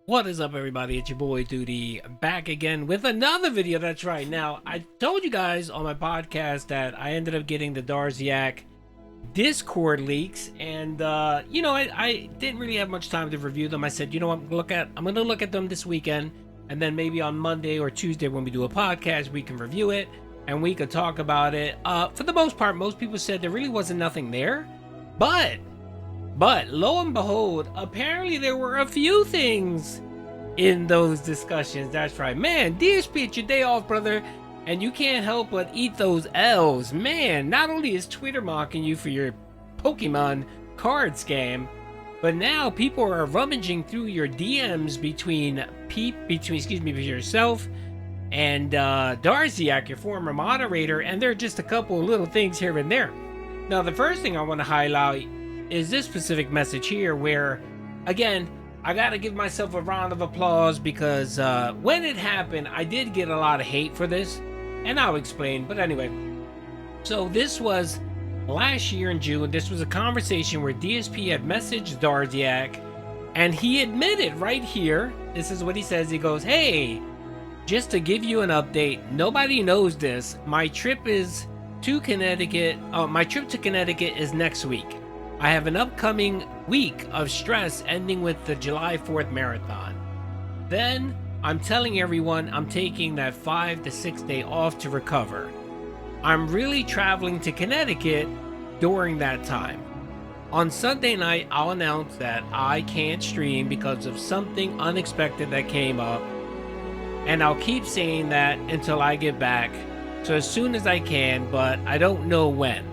What is up, everybody? It's your boy Doody back again with another video. That's right. Now, I told you guys on my podcast that I ended up getting the Darziak Discord leaks, and I didn't really have much time to review them. I said, you know what, I'm gonna look at them this weekend, and then maybe on Monday or Tuesday when we do a podcast, we can review it and we could talk about it. For the most part, most people said there really wasn't nothing there, but lo and behold, apparently there were a few things in those discussions. That's right, man. DSP, it's your day off, brother, and you can't help but eat those L's. Man, not only is Twitter mocking you for your Pokemon card scam, but now people are rummaging through your DMs between yourself and Darziak, your former moderator, and there are just a couple of little things here and there. Now, the first thing I want to highlight is this specific message here where, again, I gotta give myself a round of applause because when it happened, I did get a lot of hate for this, and I'll explain. But anyway, so this was last year in June. This was a conversation where DSP had messaged Darziak, and he admitted right here, this is what he says. He goes, "Hey, just to give you an update, nobody knows this. My trip to Connecticut is next week. I have an upcoming week of stress ending with the July 4th marathon. Then I'm telling everyone I'm taking that 5 to 6 day off to recover. I'm really traveling to Connecticut during that time. On Sunday night, I'll announce that I can't stream because of something unexpected that came up, and I'll keep saying that until I get back, so as soon as I can, but I don't know when.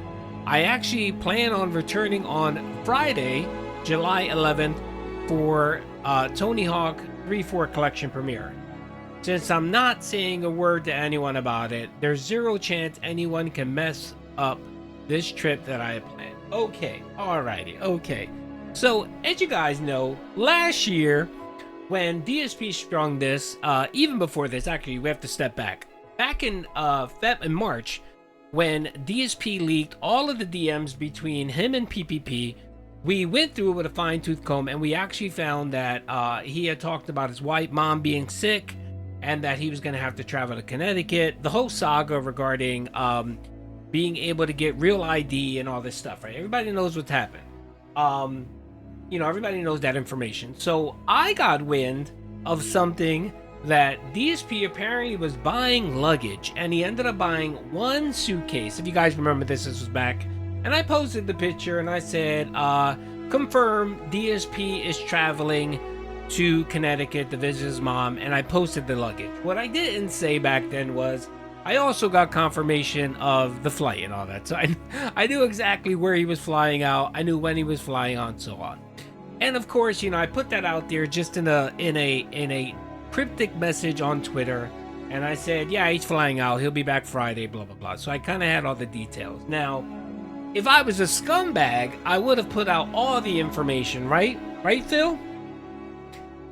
I actually plan on returning on Friday, July 11th for Tony Hawk 3-4 collection premiere. Since I'm not saying a word to anyone about it, there's zero chance anyone can mess up this trip that I have planned." Okay, alrighty, okay. So, as you guys know, last year, when DSP strung this, even before this, actually, we have to step back. Back in March, when DSP leaked all of the DMs between him and PPP, we went through it with a fine-tooth comb, and we actually found that he had talked about his mom being sick and that he was going to have to travel to Connecticut. The whole saga regarding being able to get real ID and all this stuff, right? Everybody knows what's happened. Everybody knows that information. So I got wind of something that DSP apparently was buying luggage, and he ended up buying one suitcase. If you guys remember this was back, and I posted the picture and I said, confirm DSP is traveling to Connecticut to visit his mom, and I posted the luggage. What I didn't say back then was I also got confirmation of the flight and all that, so I knew exactly where he was flying out. I knew when he was flying on, so on. And of course, I put that out there just in a cryptic message on Twitter, and I said, yeah, he's flying out, he'll be back Friday, blah blah blah. So I kind of had all the details. Now, if I was a scumbag, I would have put out all the information, right, Phil?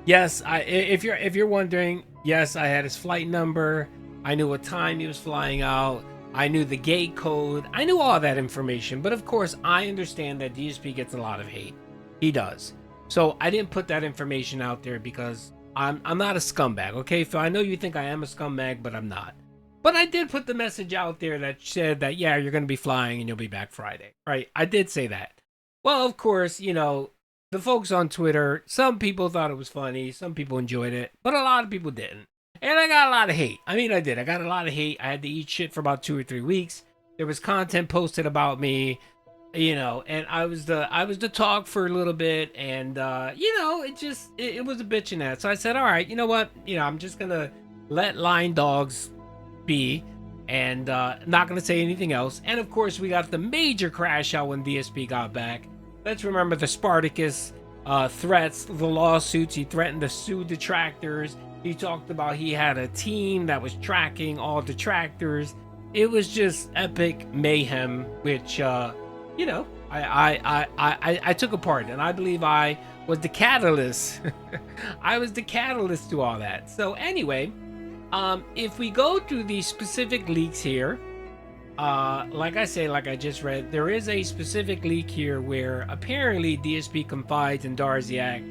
Yes, if you're wondering, yes, I had his flight number, I knew what time he was flying out, I knew the gate code, I knew all that information. But of course, I understand that DSP gets a lot of hate. He does. So I didn't put that information out there because I'm not a scumbag, okay? So I know you think I am a scumbag, but I'm not. But I did put the message out there that said that, yeah, you're going to be flying and you'll be back Friday, right? I did say that. Well, of course, the folks on Twitter, some people thought it was funny, some people enjoyed it, but a lot of people didn't. And I got a lot of hate. I mean, I did. I got a lot of hate. I had to eat shit for about 2 or 3 weeks. There was content posted about me, and I was the talk for a little bit, and it was a bitch in that. So I said, all right, you know what, I'm just gonna let line dogs be, and not gonna say anything else. And of course, we got the major crash out when DSP got back. Let's remember the Spartacus threats, the lawsuits. He threatened to sue detractors. He talked about he had a team that was tracking all detractors. It was just epic mayhem, which I took a part, and I believe I was the catalyst. I was the catalyst to all that. So anyway, if we go through the specific leaks here, like I just read, there is a specific leak here where apparently DSP confides in Darziak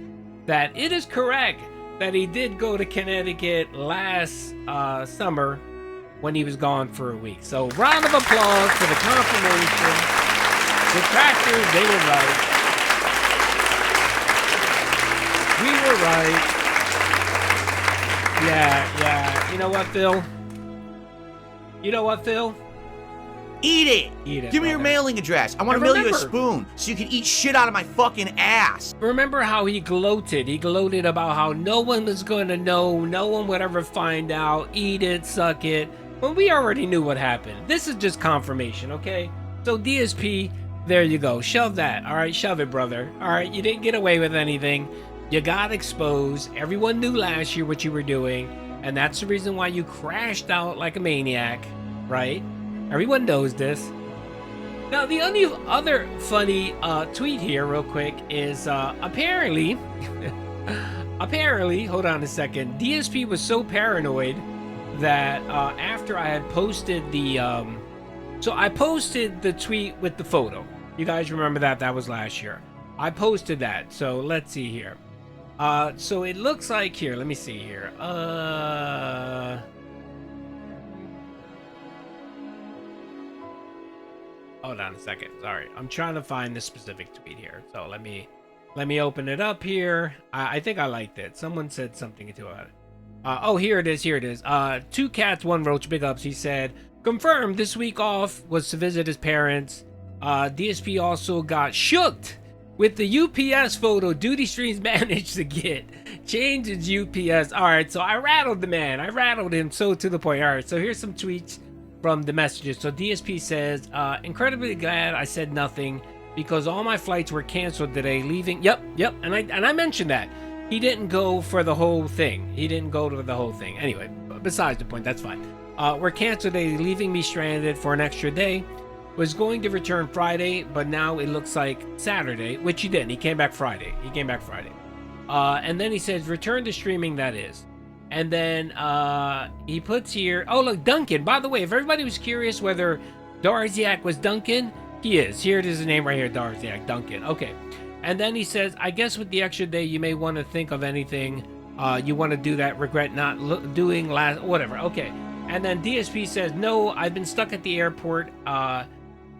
that it is correct that he did go to Connecticut last summer when he was gone for a week. So round of applause for the confirmation. Detractors, they were right. We were right. Yeah. You know what, Phil? Eat it. Give me your mailing address. I want to mail you a spoon so you can eat shit out of my fucking ass. Remember how he gloated? He gloated about how no one was going to know, no one would ever find out. Eat it, suck it. Well, we already knew what happened. This is just confirmation, okay? So DSP, there you go. Shove that. All right, shove it, brother. All right, you didn't get away with anything. You got exposed. Everyone knew last year what you were doing, and that's the reason why you crashed out like a maniac, right? Everyone knows this. Now, the only other funny tweet here, real quick, is apparently, hold on a second, DSP was so paranoid that after I had posted the, so I posted the tweet with the photo. You guys remember that? That was last year. I posted that. So let's see here. So it looks like here, let me see here. Hold on a second. Sorry. I'm trying to find the specific tweet here. So let me open it up here. I think I liked it. Someone said something to it. Oh, here it is. 2 cats, 1 roach. Big ups. He said, confirmed this week off was to visit his parents. DSP also got shooked with the UPS photo Doody Streams managed to get. Changed his UPS. All right. So I rattled the man. I rattled him so to the point. All right. So here's some tweets from the messages. So DSP says, incredibly glad I said nothing because all my flights were canceled today, leaving. Yep. And I mentioned that. He didn't go for the whole thing. Anyway, besides the point, that's fine. We're canceled today, leaving me stranded for an extra day. Was going to return Friday, but now it looks like Saturday, which he didn't. He came back Friday. And then he says, return to streaming, that is. And then he puts here, oh, look, Duncan. By the way, if everybody was curious whether Darziak was Duncan, he is. Here it is, the name right here, Darziak, Duncan. Okay. And then he says, I guess with the extra day, you may want to think of anything you want to do that regret not doing last, whatever. Okay. And then DSP says, no, I've been stuck at the airport,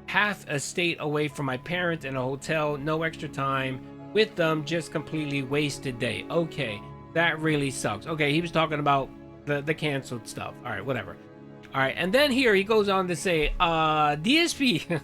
half a state away from my parents in a hotel, no extra time with them, just completely wasted day. Okay. That really sucks. Okay, he was talking about the canceled stuff. All right, whatever. All right, and then here he goes on to say, DSP,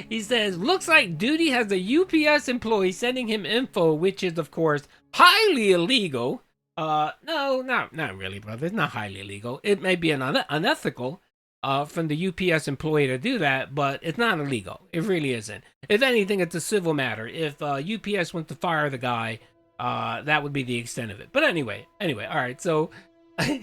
he says, looks like Doody has a UPS employee sending him info, which is, of course, highly illegal. No, not really, brother. It's not highly illegal. It may be unethical from the UPS employee to do that, but it's not illegal. It really isn't. If anything, it's a civil matter. If UPS wants to fire the guy, that would be the extent of it. But anyway, all right, so all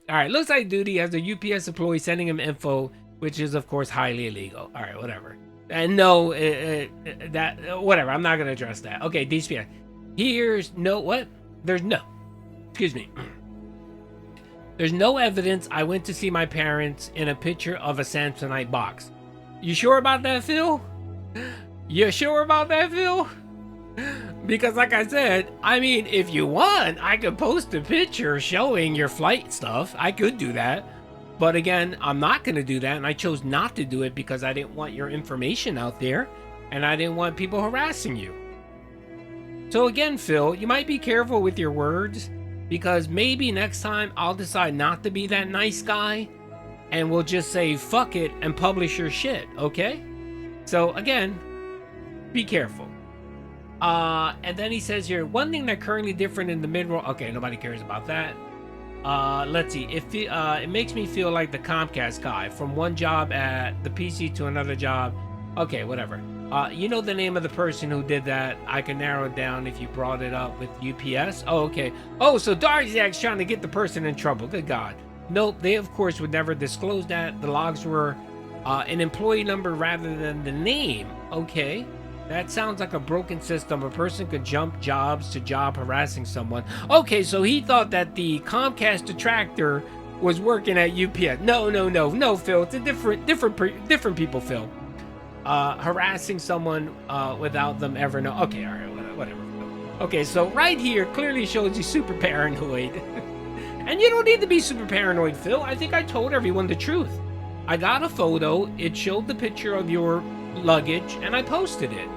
right, looks like Doody has a UPS employee sending him info, which is of course highly illegal. All right, whatever. And no, that whatever, I'm not gonna address that. Okay, DSP, there's no evidence I went to see my parents in a picture of a Samsonite box. You sure about that, Phil? Because like I said, I mean, if you want, I could post a picture showing your flight stuff. I could do that. But again, I'm not going to do that. And I chose not to do it because I didn't want your information out there. And I didn't want people harassing you. So again, Phil, you might be careful with your words. Because maybe next time I'll decide not to be that nice guy. And we'll just say, fuck it, and publish your shit, okay? So again, be careful. And then he says here, one thing that currently different in the mid-roll. Okay, nobody cares about that. Let's see. It makes me feel like the Comcast guy from one job at the PC to another job. Okay, whatever. You know the name of the person who did that? I can narrow it down if you brought it up with UPS. Oh, okay. Oh, so Darziak's trying to get the person in trouble. Good God. Nope, they of course would never disclose that. The logs were an employee number rather than the name. Okay. That sounds like a broken system. A person could jump jobs to job harassing someone. Okay, so he thought that the Comcast detractor was working at UPS. No, Phil. It's a different people, Phil. Harassing someone without them ever know. Okay, all right, whatever. Okay, so right here clearly shows you super paranoid. And you don't need to be super paranoid, Phil. I think I told everyone the truth. I got a photo, it showed the picture of your luggage, and I posted it.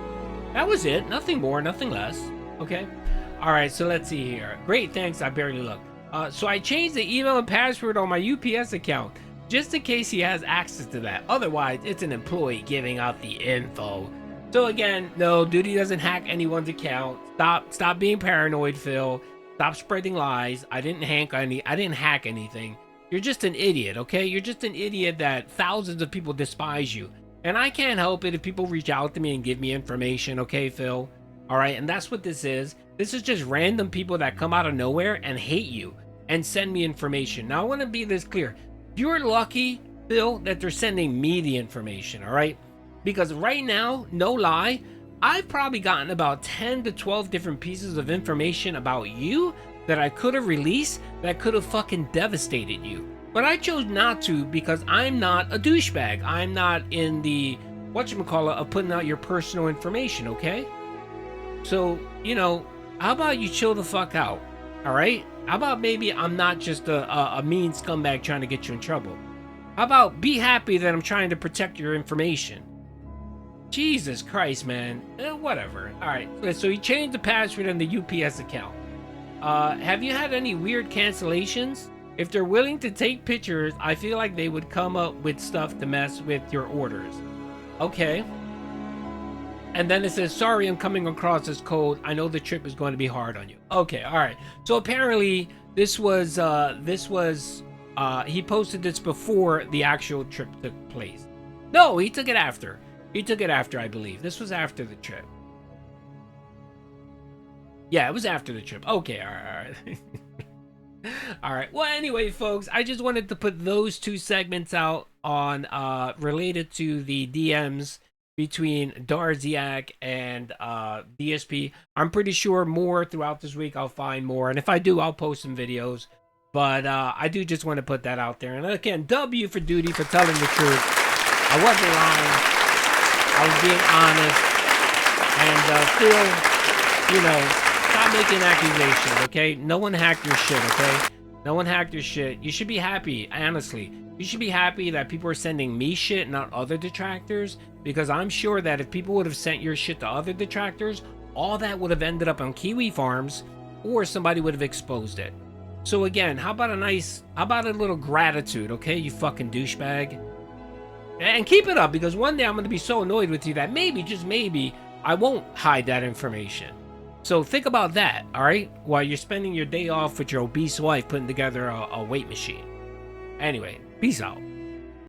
That was it. Nothing more, nothing less. Okay? Alright, so let's see here. Great, thanks. I barely looked. So I changed the email and password on my UPS account, just in case he has access to that. Otherwise, it's an employee giving out the info. So again, no, Doody doesn't hack anyone's account. Stop being paranoid, Phil. Stop spreading lies. I didn't hack anything. You're just an idiot, okay? You're just an idiot that thousands of people despise you. And I can't help it if people reach out to me and give me information, okay, Phil? Alright, and that's what this is. This is just random people that come out of nowhere and hate you and send me information. Now, I want to be this clear. You're lucky, Phil, that they're sending me the information, alright? Because right now, no lie, I've probably gotten about 10 to 12 different pieces of information about you that I could have released that could have fucking devastated you. But I chose not to because I'm not a douchebag. I'm not in the whatchamacallit of putting out your personal information, okay? So, you know, how about you chill the fuck out, alright? How about maybe I'm not just a mean scumbag trying to get you in trouble? How about be happy that I'm trying to protect your information? Jesus Christ, man. Whatever. Alright, so he changed the password on the UPS account. Have you had any weird cancellations? If they're willing to take pictures, I feel like they would come up with stuff to mess with your orders. Okay. And then it says, sorry, I'm coming across as cold. I know the trip is going to be hard on you. Okay, alright. So apparently, this was, he posted this before the actual trip took place. No, he took it after. He took it after, I believe. This was after the trip. Yeah, it was after the trip. Okay, alright. Alright, well, anyway, folks, I just wanted to put those two segments out on, related to the DMs between Darziak and DSP. I'm pretty sure more throughout this week. I'll find more, and if I do, I'll post some videos. But I do just want to put that out there. And again, W for Doody for telling the truth. I wasn't lying. I was being honest. And Phil, you know, stop making accusations, okay? No one hacked your shit, okay? No one hacked your shit. You should be happy, honestly. You should be happy that people are sending me shit, not other detractors, because I'm sure that if people would have sent your shit to other detractors, all that would have ended up on Kiwi Farms, or somebody would have exposed it. So again, how about a little gratitude, okay, you fucking douchebag? And keep it up, because one day I'm going to be so annoyed with you that maybe, just maybe, I won't hide that information. So think about that, alright? While you're spending your day off with your obese wife putting together a weight machine. Anyway, peace out.